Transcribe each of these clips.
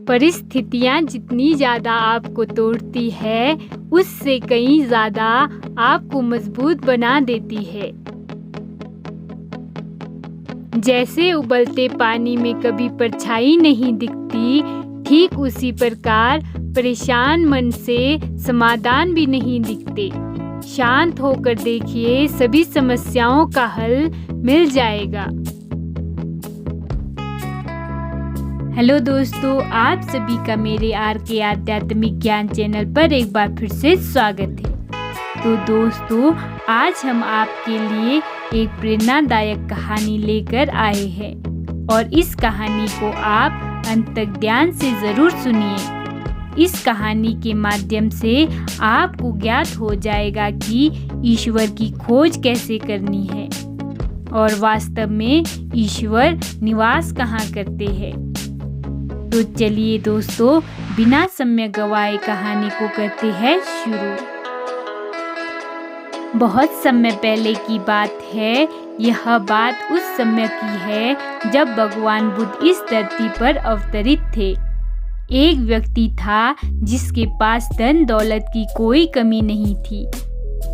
परिस्थितियाँ जितनी ज़्यादा आपको तोड़ती है, उससे कहीं ज़्यादा आपको मजबूत बना देती है। जैसे उबलते पानी में कभी परछाई नहीं दिखती, ठीक उसी प्रकार परेशान मन से समाधान भी नहीं दिखते। शांत होकर देखिए, सभी समस्याओं का हल मिल जाएगा। हेलो दोस्तों, आप सभी का मेरे आर.के. आध्यात्मिक ज्ञान चैनल पर एक बार फिर से स्वागत है। तो दोस्तों, आज हम आपके लिए एक प्रेरणादायक कहानी लेकर आए हैं और इस कहानी को आप अंत तक ध्यान से ज़रूर सुनिए। इस कहानी के माध्यम से आपको ज्ञात हो जाएगा कि ईश्वर की खोज कैसे करनी है और वास्तव में ईश्वर निवास कहाँ करते हैं। तो चलिए दोस्तों, बिना समय गवाए कहानी को करते हैं शुरू। बहुत समय पहले की बात है। यह बात उस समय की है जब भगवान बुद्ध इस धरती पर अवतरित थे। एक व्यक्ति था जिसके पास धन दौलत की कोई कमी नहीं थी।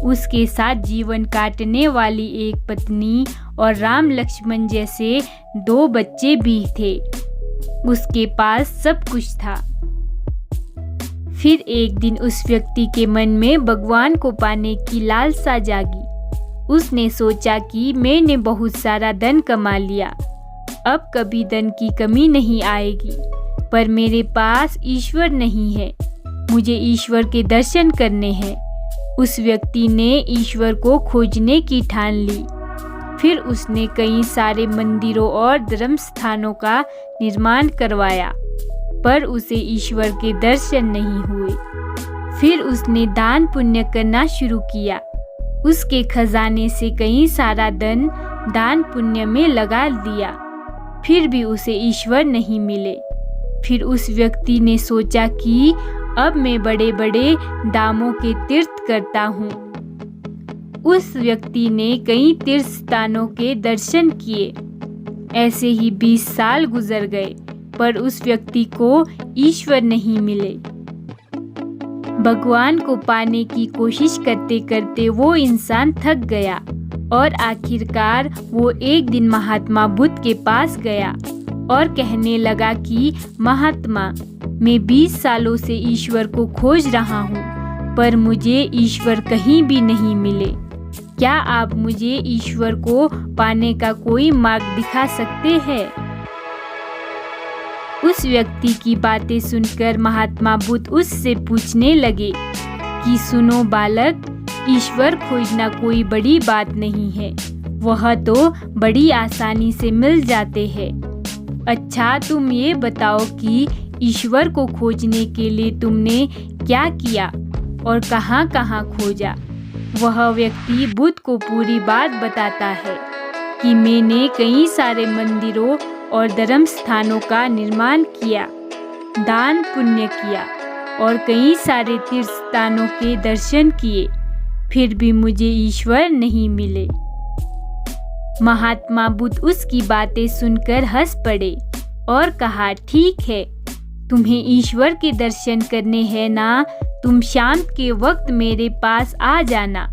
उसके साथ जीवन काटने वाली एक पत्नी और राम लक्ष्मण जैसे 2 बच्चे भी थे। उसके पास सब कुछ था। फिर एक दिन उस व्यक्ति के मन में भगवान को पाने की लालसा जागी। उसने सोचा कि मैंने बहुत सारा धन कमा लिया, अब कभी धन की कमी नहीं आएगी, पर मेरे पास ईश्वर नहीं है। मुझे ईश्वर के दर्शन करने हैं। उस व्यक्ति ने ईश्वर को खोजने की ठान ली। फिर उसने कई सारे मंदिरों और धर्म स्थानों का निर्माण करवाया, पर उसे ईश्वर के दर्शन नहीं हुए। फिर उसने दान पुण्य करना शुरू किया। उसके खजाने से कई सारा धन दान पुण्य में लगा दिया, फिर भी उसे ईश्वर नहीं मिले। फिर उस व्यक्ति ने सोचा कि अब मैं बड़े बड़े दामों के तीर्थ करता हूँ। उस व्यक्ति ने कई तीर्थ स्थानों के दर्शन किए। ऐसे ही 20 साल गुजर गए, पर उस व्यक्ति को ईश्वर नहीं मिले। भगवान को पाने की कोशिश करते करते वो इंसान थक गया और आखिरकार वो एक दिन महात्मा बुद्ध के पास गया और कहने लगा कि महात्मा, मैं 20 सालों से ईश्वर को खोज रहा हूँ, पर मुझे ईश्वर कहीं भी नहीं मिले। क्या आप मुझे ईश्वर को पाने का कोई मार्ग दिखा सकते हैं? उस व्यक्ति की बातें सुनकर महात्मा बुद्ध उससे पूछने लगे कि सुनो बालक, ईश्वर खोजना कोई बड़ी बात नहीं है, वह तो बड़ी आसानी से मिल जाते हैं। अच्छा, तुम ये बताओ कि ईश्वर को खोजने के लिए तुमने क्या किया और कहाँ कहाँ खोजा? वह व्यक्ति बुद्ध को पूरी बात बताता है कि मैंने कई सारे मंदिरों और धर्म स्थानों का निर्माण किया, दान पुण्य किया और कई सारे तीर्थ स्थानों के दर्शन किए, फिर भी मुझे ईश्वर नहीं मिले। महात्मा बुद्ध उसकी बातें सुनकर हंस पड़े और कहा, ठीक है, तुम्हें ईश्वर के दर्शन करने हैं ना, तुम शाम के वक्त मेरे पास आ जाना,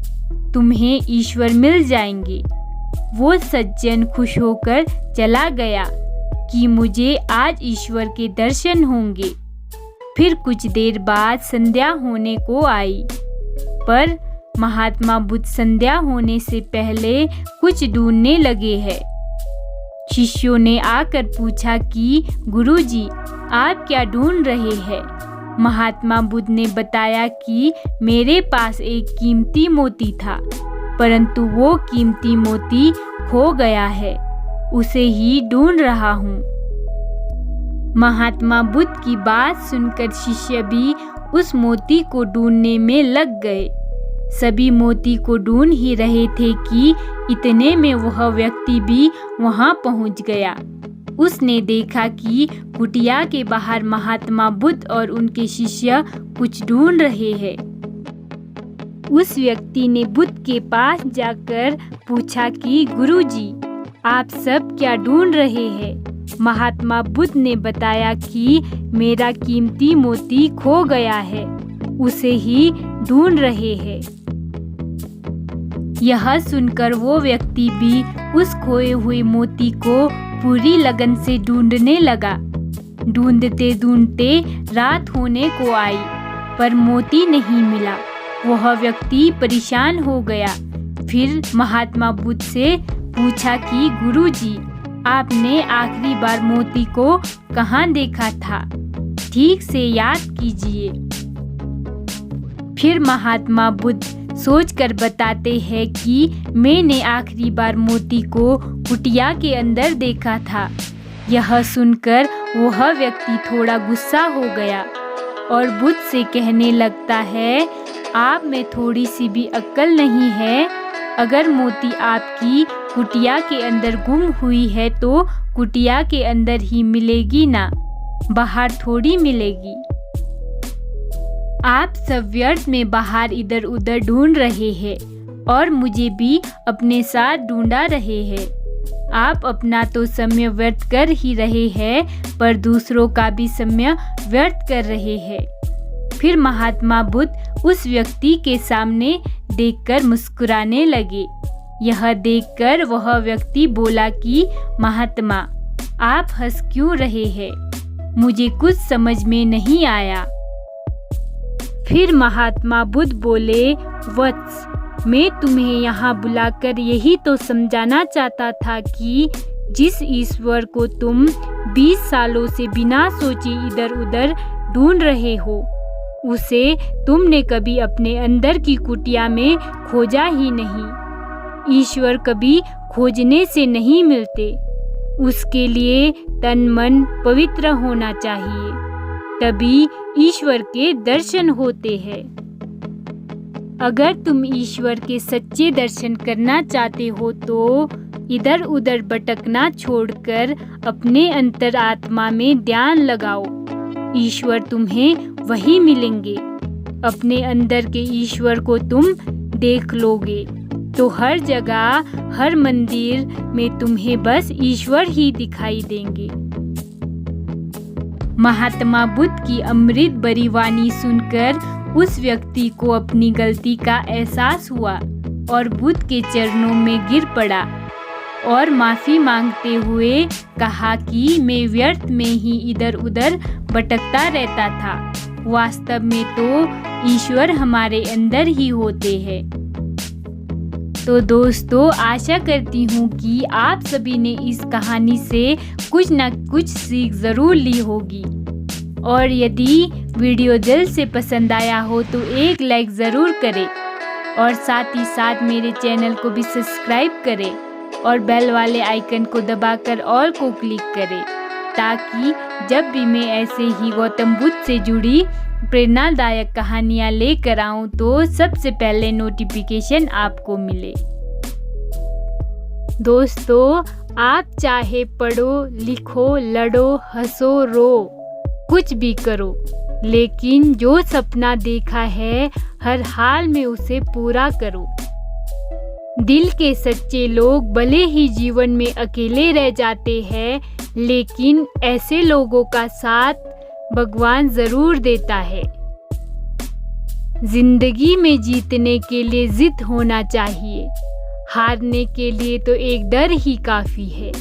तुम्हें ईश्वर मिल जाएंगे। वो सज्जन खुश होकर चला गया कि मुझे आज ईश्वर के दर्शन होंगे। फिर कुछ देर बाद संध्या होने को आई, पर महात्मा बुद्ध संध्या होने से पहले कुछ ढूंढने लगे हैं। शिष्यों ने आकर पूछा कि गुरुजी, आप क्या ढूंढ रहे हैं? महात्मा बुद्ध ने बताया कि मेरे पास एक कीमती मोती था, परंतु वो कीमती मोती खो गया है, उसे ही ढूंढ रहा हूँ। महात्मा बुद्ध की बात सुनकर शिष्य भी उस मोती को ढूंढने में लग गए। सभी मोती को ढूंढ ही रहे थे कि इतने में वह व्यक्ति भी वहां पहुंच गया। उसने देखा कि कुटिया के बाहर महात्मा बुद्ध और उनके शिष्य कुछ ढूंढ रहे हैं। उस व्यक्ति ने बुद्ध के पास जाकर पूछा कि गुरुजी, आप सब क्या ढूंढ रहे हैं? महात्मा बुद्ध ने बताया कि मेरा कीमती मोती खो गया है, उसे ही ढूंढ रहे हैं। यह सुनकर वो व्यक्ति भी उस खोए हुए मोती को पूरी लगन से ढूंढने लगा। ढूंढते ढूंढते रात होने को आई, पर मोती नहीं मिला। वह व्यक्ति परेशान हो गया। फिर महात्मा बुद्ध से पूछा कि गुरुजी, आपने आखिरी बार मोती को कहाँ देखा था? ठीक से याद कीजिए। फिर महात्मा बुद्ध सोचकर बताते हैं कि मैंने आखिरी बार मोती को कुटिया के अंदर देखा था। यह सुनकर वह व्यक्ति थोड़ा गुस्सा हो गया और बुद्ध से कहने लगता है, आप में थोड़ी सी भी अक्ल नहीं है। अगर मोती आपकी कुटिया के अंदर गुम हुई है तो कुटिया के अंदर ही मिलेगी ना, बाहर थोड़ी मिलेगी। आप सब व्यर्थ में बाहर इधर उधर ढूंढ रहे हैं और मुझे भी अपने साथ ढूंढा रहे हैं। आप अपना तो समय व्यर्थ कर ही रहे हैं, पर दूसरों का भी समय व्यर्थ कर रहे हैं। फिर महात्मा बुद्ध उस व्यक्ति के सामने देखकर मुस्कुराने लगे। यह देखकर वह व्यक्ति बोला कि महात्मा, आप हंस क्यों रहे हैं? मुझे कुछ समझ में नहीं आया। फिर महात्मा बुद्ध बोले, वत्स, मैं तुम्हें यहाँ बुलाकर यही तो समझाना चाहता था कि जिस ईश्वर को तुम 20 सालों से बिना सोचे इधर उधर ढूंढ रहे हो, उसे तुमने कभी अपने अंदर की कुटिया में खोजा ही नहीं। ईश्वर कभी खोजने से नहीं मिलते, उसके लिए तन मन पवित्र होना चाहिए, तभी ईश्वर के दर्शन होते हैं। अगर तुम ईश्वर के सच्चे दर्शन करना चाहते हो तो इधर उधर भटकना छोड़कर अपने अंतरात्मा में ध्यान लगाओ। ईश्वर तुम्हें वही मिलेंगे। अपने अंदर के ईश्वर को तुम देख लोगे तो हर जगह, हर मंदिर में तुम्हें बस ईश्वर ही दिखाई देंगे। महात्मा बुद्ध की अमृत भरी वाणी सुनकर उस व्यक्ति को अपनी गलती का एहसास हुआ और बुद्ध के चरणों में गिर पड़ा और माफ़ी मांगते हुए कहा कि मैं व्यर्थ में ही इधर उधर भटकता रहता था। वास्तव में तो ईश्वर हमारे अंदर ही होते हैं। तो दोस्तों, आशा करती हूँ कि आप सभी ने इस कहानी से कुछ न कुछ सीख ज़रूर ली होगी। और यदि वीडियो दिल से पसंद आया हो तो एक लाइक ज़रूर करें और साथ ही साथ मेरे चैनल को भी सब्सक्राइब करें और बेल वाले आइकन को दबाकर ऑल को क्लिक करें, ताकि जब भी मैं ऐसे ही गौतम बुद्ध से जुड़ी प्रेरणादायक कहानियाँ लेकर आऊँ तो सबसे पहले नोटिफिकेशन आपको मिले। दोस्तों, आप चाहे पढ़ो, लिखो, लड़ो, हंसो, रो, कुछ भी करो, लेकिन जो सपना देखा है हर हाल में उसे पूरा करो। दिल के सच्चे लोग भले ही जीवन में अकेले रह जाते हैं, लेकिन ऐसे लोगों का साथ भगवान जरूर देता है। जिंदगी में जीतने के लिए जिद होना चाहिए, हारने के लिए तो एक डर ही काफी है।